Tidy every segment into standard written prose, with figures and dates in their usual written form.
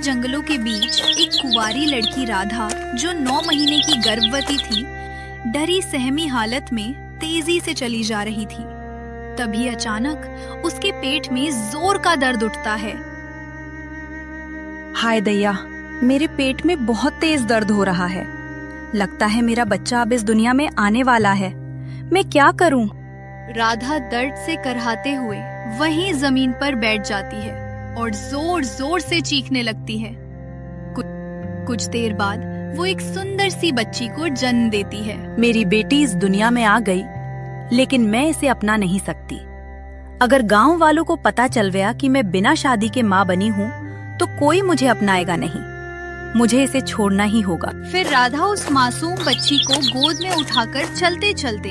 जंगलों के बीच एक कुंवारी लड़की राधा, जो 9 महीने की गर्भवती थी, डरी सहमी हालत में तेजी से चली जा रही थी। तभी अचानक उसके पेट में जोर का दर्द उठता है। हाय दैया, मेरे पेट में बहुत तेज दर्द हो रहा है। लगता है मेरा बच्चा अब इस दुनिया में आने वाला है। मैं क्या करूं? राधा दर्द से करहाते हुए वहीं जमीन पर बैठ जाती है और जोर जोर से चीखने लगती है। कुछ देर बाद वो एक सुंदर सी बच्ची को जन्म देती है। मेरी बेटी इस दुनिया में आ गई, लेकिन मैं इसे अपना नहीं सकती। अगर गांव वालों को पता चल गया कि मैं बिना शादी के माँ बनी हूँ, तो कोई मुझे अपनाएगा नहीं। मुझे इसे छोड़ना ही होगा। फिर राधा उस मासूम बच्ची को गोद में उठाकर चलते चलते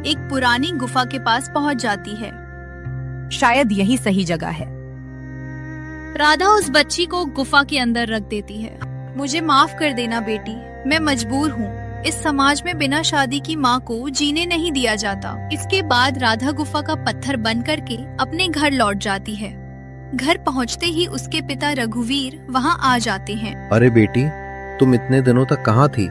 एक पुरानी गुफा के पास पहुंच जाती है। शायद यही सही जगह है। राधा उस बच्ची को गुफा के अंदर रख देती है। मुझे माफ कर देना बेटी, मैं मजबूर हूँ। इस समाज में बिना शादी की माँ को जीने नहीं दिया जाता। इसके बाद राधा गुफा का पत्थर बन करके अपने घर लौट जाती है। घर पहुँचते ही उसके पिता रघुवीर वहाँ आ जाते हैं। अरे बेटी, तुम इतने दिनों तक कहाँ थी?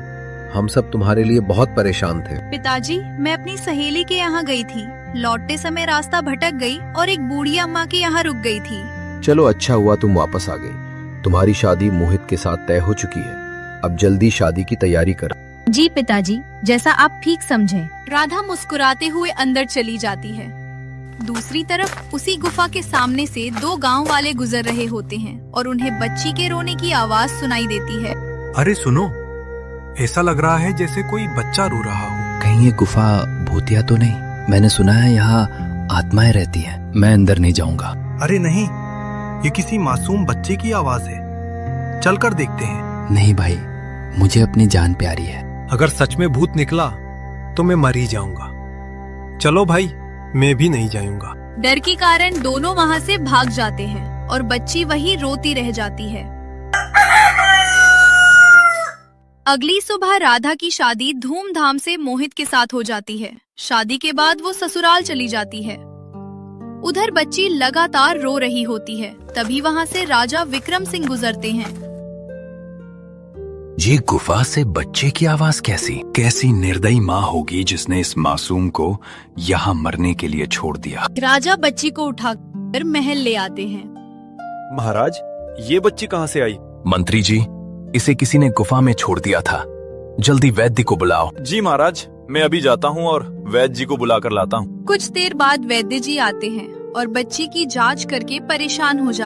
हम सब तुम्हारे लिए बहुत परेशान थे। पिताजी, मैं अपनी सहेली के यहाँ गई थी। लौटते समय रास्ता भटक गई और एक बूढ़ी अम्मा के यहाँ रुक गई थी। चलो अच्छा हुआ तुम वापस आ गई। तुम्हारी शादी मोहित के साथ तय हो चुकी है। अब जल्दी शादी की तैयारी कर। जी पिताजी, जैसा आप ठीक समझें। राधा मुस्कुराते हुए अंदर चली जाती है। दूसरी तरफ उसी गुफा के सामने से 2 गांव वाले गुजर रहे होते हैं और उन्हें बच्ची के रोने की आवाज सुनाई देती है। अरे सुनो, ऐसा लग रहा है जैसे कोई बच्चा रो रहा हो। कहीं ये गुफा भूतिया तो नहीं? मैंने सुना है यहाँ आत्माएं रहती हैं। मैं अंदर नहीं जाऊंगा। अरे नहीं, ये किसी मासूम बच्चे की आवाज है। चलकर देखते हैं। नहीं भाई, मुझे अपनी जान प्यारी है। अगर सच में भूत निकला तो मैं मर ही जाऊंगा। चलो भाई, मैं भी नहीं जाऊंगा। डर के कारण दोनों वहाँ से भाग जाते हैं और बच्ची वहीं रोती रह जाती है। अगली सुबह राधा की शादी धूमधाम से मोहित के साथ हो जाती है। शादी के बाद वो ससुराल चली जाती है। उधर बच्ची लगातार रो रही होती है। तभी वहाँ से राजा विक्रम सिंह गुजरते हैं। ये गुफा से बच्चे की आवाज कैसी निर्दयी माँ होगी जिसने इस मासूम को यहाँ मरने के लिए छोड़ दिया। राजा बच्ची को उठाकर महल ले आते हैं। महाराज, ये बच्ची कहाँ से आई? मंत्री जी, इसे किसी ने गुफा में छोड़ दिया था। जल्दी वैद्य को बुलाओ। जी महाराज, मैं अभी जाता हूँ और वैद्य जी को बुला कर लाता हूँ। कुछ देर बाद वैद्य जी आते हैं और बच्ची की जांच करके परेशान हो जाते हैं।